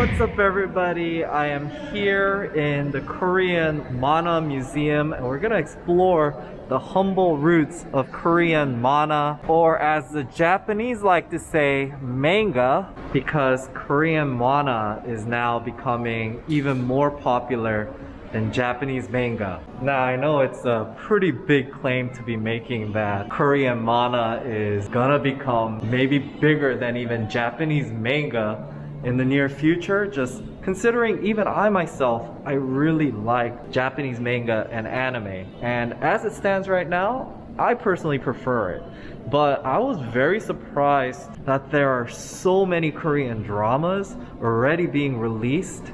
What's up everybody? I am here in the Korean Manhwa Museum and we're gonna explore the humble roots of Korean Manhwa, or as the Japanese like to say, Manga, because Korean Manhwa is now becoming even more popular than Japanese manga. Now I know it's a pretty big claim to be making that Korean Manhwa is gonna become maybe bigger than even Japanese manga in the near future, just considering even I myself, I really like Japanese manga and anime. And as it stands right now, I personally prefer it. But I was very surprised that there are so many Korean dramas already being released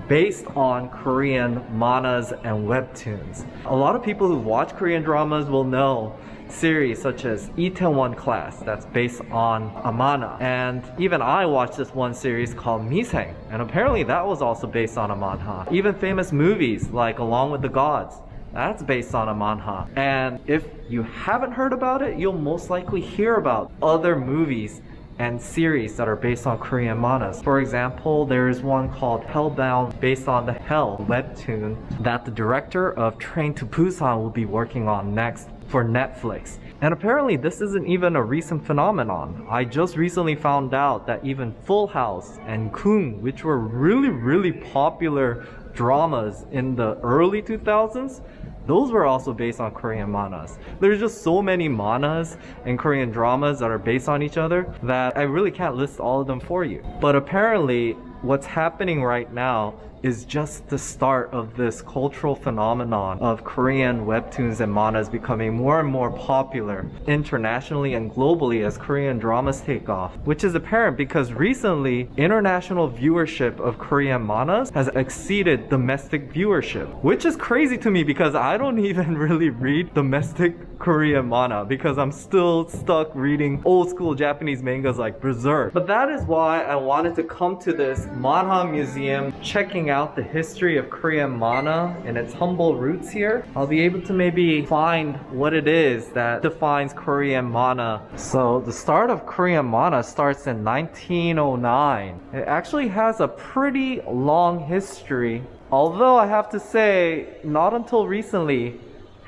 based on Korean manhwas and webtoons. A lot of people who watch Korean dramas will know series such as Itaewon Class that's based on a manhwa, and even I watched this one series called Miseng, and apparently that was also based on a manhwa. Even famous movies like Along with the Gods, that's based on a manhwa. And if you haven't heard about it, you'll most likely hear about other movies and series that are based on Korean manhwas. For example, there is one called Hellbound based on the Hell webtoon that the director of Train to Busan will be working on next for Netflix. And apparently this isn't even a recent phenomenon. I just recently found out that even Full House and Kung, which were really popular dramas in the early 2000s, those were also based on Korean manhwas. There's just so many manhwas and Korean dramas that are based on each other that I really can't list all of them for you. But apparently what's happening right now is just the start of this cultural phenomenon of Korean webtoons and manhwas becoming more and more popular internationally and globally as Korean dramas take off, which is apparent because recently international viewership of Korean manhwas has exceeded domestic viewership, which is crazy to me because I don't even really read domestic Korean manhwa because I'm still stuck reading old school Japanese mangas like Berserk. But that is why I wanted to come to this Manhwa Museum, checking out the history of Korean manhwa and its humble roots here. I'll be able to maybe find what it is that defines Korean manhwa. So the start of Korean manhwa starts in 1909. It actually has a pretty long history, although I have to say not until recently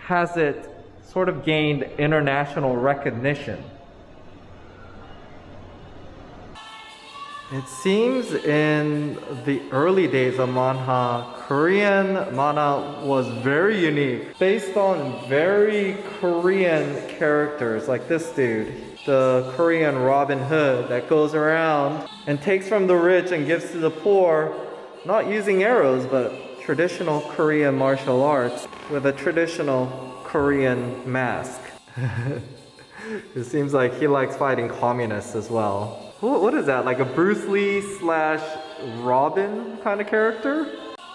has it sort of gained international recognition. It seems in the early days of manhwa, Korean manhwa was very unique, based on very Korean characters like this dude, the Korean Robin Hood that goes around and takes from the rich and gives to the poor, not using arrows but traditional Korean martial arts with a traditional Korean mask. It seems like he likes fighting communists as well. What is that? Like a Bruce Lee slash Robin kind of character?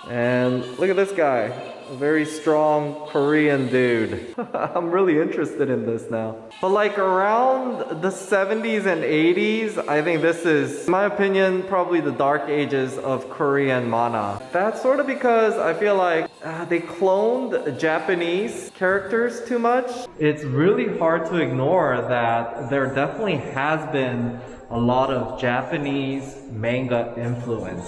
And look at this guy, a very strong Korean dude. I'm really interested in this now. But like around the 70s and 80s, I think this is, in my opinion, probably the dark ages of Korean manhwa. That's sort of because I feel like they cloned Japanese characters too much. It's really hard to ignore that there definitely has been a lot of Japanese manga influence,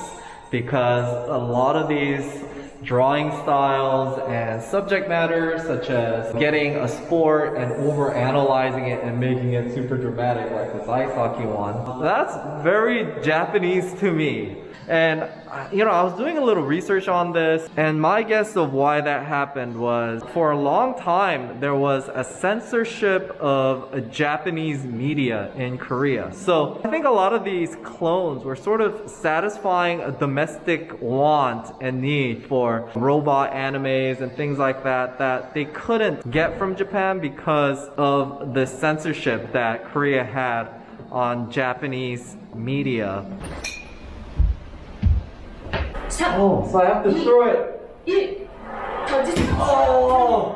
because a lot of these drawing styles and subject matters, such as getting a sport and over-analyzing it and making it super dramatic like this ice hockey one, that's very Japanese to me. And you know, I was doing a little research on this, and my guess of why that happened was for a long time there was a censorship of Japanese media in Korea. So I think a lot of these clones were sort of satisfying a domestic want and need for robot animes and things like that that they couldn't get from Japan because of the censorship that Korea had on Japanese media. Oh, so I have to throw it. Oh!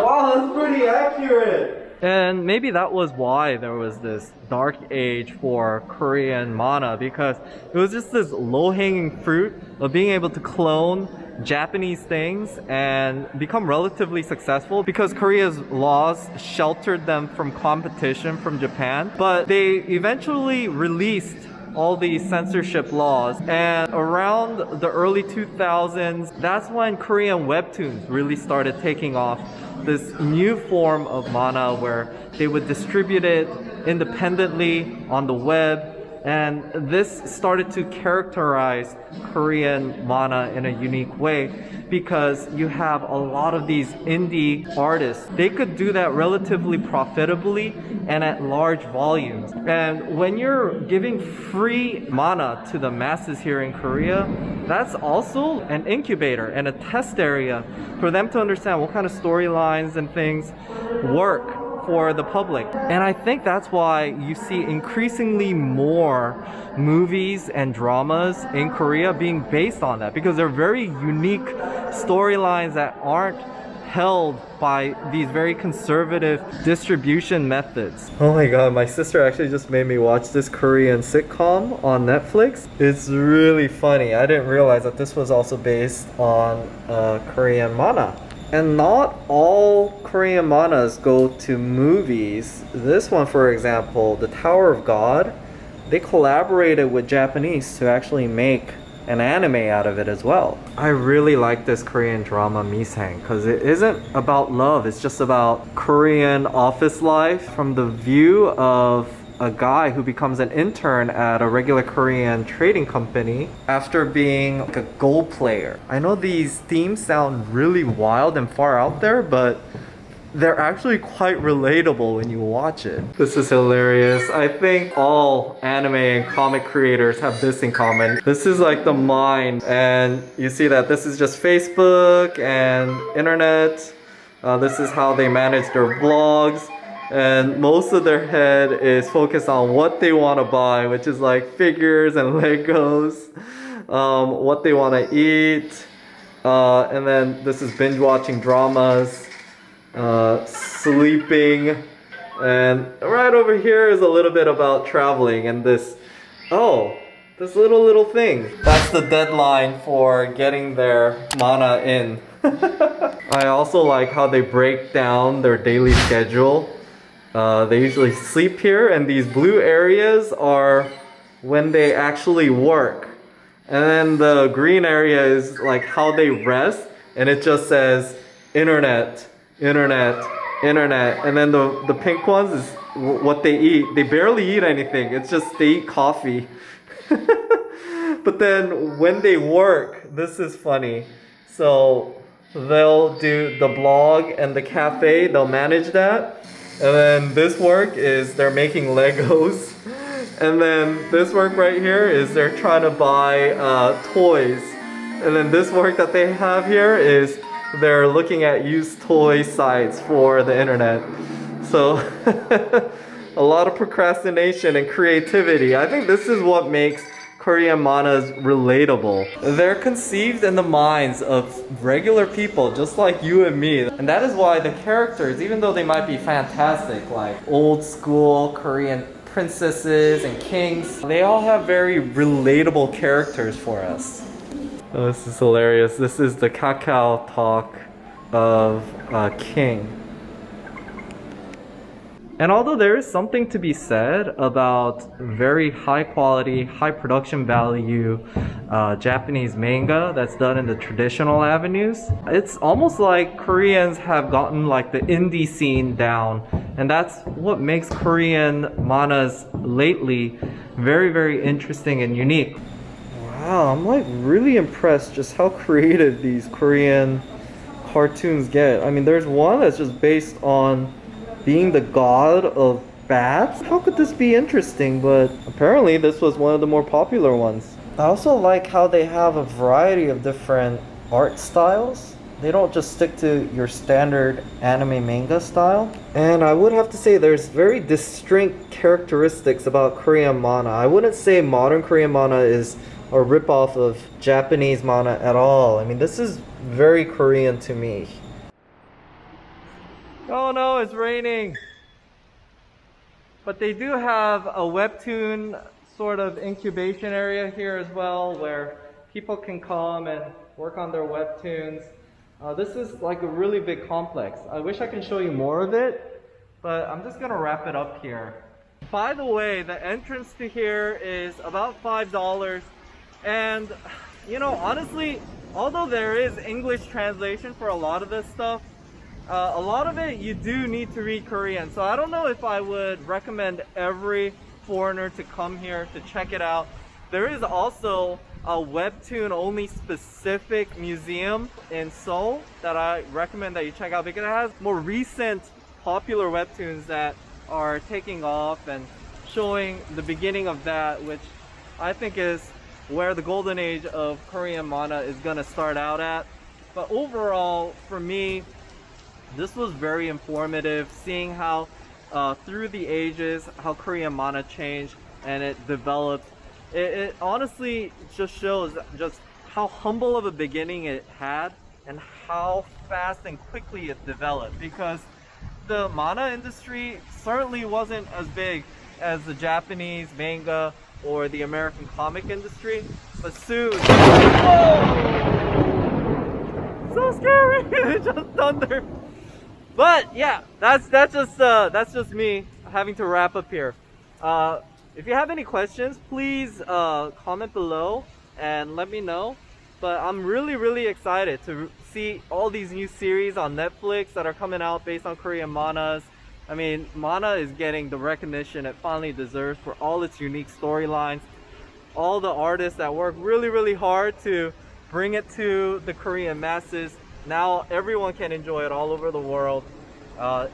Wow, that's pretty accurate. And maybe that was why there was this dark age for Korean manhwa, because it was just this low-hanging fruit of being able to clone Japanese things and become relatively successful because Korea's laws sheltered them from competition from Japan. But they eventually released all these censorship laws. And around the early 2000s, that's when Korean Webtoons really started taking off. This new form of mana where they would distribute it independently on the web. And this started to characterize Korean mana in a unique way because you have a lot of these indie artists. They could do that relatively profitably and at large volumes. And when you're giving free mana to the masses here in Korea, that's also an incubator and a test area for them to understand what kind of storylines and things work for the public. And I think that's why you see increasingly more movies and dramas in Korea being based on that, because they're very unique storylines that aren't held by these very conservative distribution methods. Oh my god, my sister actually just made me watch this Korean sitcom on Netflix. It's really funny. I didn't realize that this was also based on Korean mana. And not all Korean manas go to movies. This one, for example, The Tower of God, they collaborated with Japanese to actually make an anime out of it as well. I really like this Korean drama Misang because it isn't about love, it's just about Korean office life from the view of a guy who becomes an intern at a regular Korean trading company after being like a Go player. I know these themes sound really wild and far out there, but they're actually quite relatable when you watch it. This is hilarious. I think all anime and comic creators have this in common. This is like the mind, and you see that this is just Facebook and internet. This is how they manage their vlogs. And most of their head is focused on what they want to buy, which is like figures and Legos, what they want to eat, and then this is binge watching dramas, sleeping, and right over here is a little bit about traveling and this little thing. That's the deadline for getting their mana in. I also like how they break down their daily schedule. They usually sleep here, and these blue areas are when they actually work. And then the green area is like how they rest, and it just says internet, internet, internet. And then the pink ones is what they eat. They barely eat anything, it's just they eat coffee. But then when they work, this is funny. So they'll do the blog and the cafe, they'll manage that. And then this work is they're making Legos. And then this work right here is they're trying to buy toys. And then this work that they have here is they're looking at used toy sites for the internet. So a lot of procrastination and creativity. I think this is what makes Korean manas relatable. They're conceived in the minds of regular people just like you and me. And that is why the characters, even though they might be fantastic, like old school Korean princesses and kings, they all have very relatable characters for us. Oh, this is hilarious. This is the Kakao talk of King. And although there is something to be said about very high quality, high production value Japanese manga that's done in the traditional avenues, it's almost like Koreans have gotten like the indie scene down. And that's what makes Korean manas lately very, very interesting and unique. Wow, I'm like really impressed just how creative these Korean cartoons get. I mean, there's one that's just based on being the god of bats. How could this be interesting? But apparently this was one of the more popular ones. I also like how they have a variety of different art styles. They don't just stick to your standard anime manga style. And I would have to say there's very distinct characteristics about Korean mana. I wouldn't say modern Korean mana is a ripoff of Japanese mana at all. I mean, this is very Korean to me. Oh no, it's raining. But they do have a webtoon sort of incubation area here as well, where people can come and work on their webtoons. This is like a really big complex. I wish I can show you more of it, but I'm just gonna wrap it up here. by the way, the entrance to here is about $5. And, you know, honestly, although there is English translation for a lot of this stuff, a lot of it you do need to read Korean. So I don't know if I would recommend every foreigner to come here to check it out. There is also a Webtoon only specific museum in Seoul that I recommend that you check out because it has more recent popular Webtoons that are taking off and showing the beginning of that, which I think is where the golden age of Korean Manhwa is gonna start out at. But overall, for me, this was very informative, seeing how through the ages, how Korean Manhwa changed and it developed. It honestly just shows just how humble of a beginning it had and how fast and quickly it developed, because the manga industry certainly wasn't as big as the Japanese manga or the American comic industry, but soon, whoa! So scary! It just thundered. But yeah, that's just me having to wrap up here. If you have any questions, please comment below and let me know. But I'm really excited to see all these new series on Netflix that are coming out based on Korean manhwas. I mean, manhwa is getting the recognition it finally deserves for all its unique storylines. All the artists that work really hard to bring it to the Korean masses. Now everyone can enjoy it all over the world.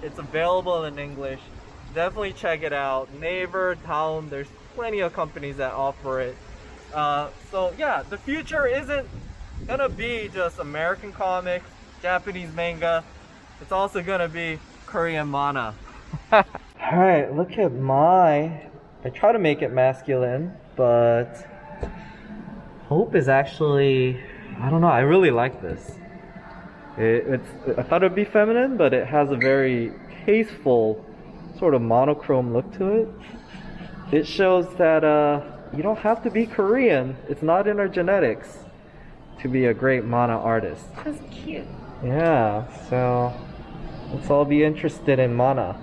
It's available in English. Definitely check it out. Naver, Town, there's plenty of companies that offer it. So yeah, the future isn't gonna be just American comics, Japanese manga. It's also gonna be Korean manhwa. Alright, look at I try to make it masculine, but Hope is actually, I don't know, I really like this. I thought it would be feminine, but it has a very tasteful sort of monochrome look to it. It shows that you don't have to be Korean. It's not in our genetics to be a great manhwa artist. That's cute. Yeah, so let's all be interested in manhwa.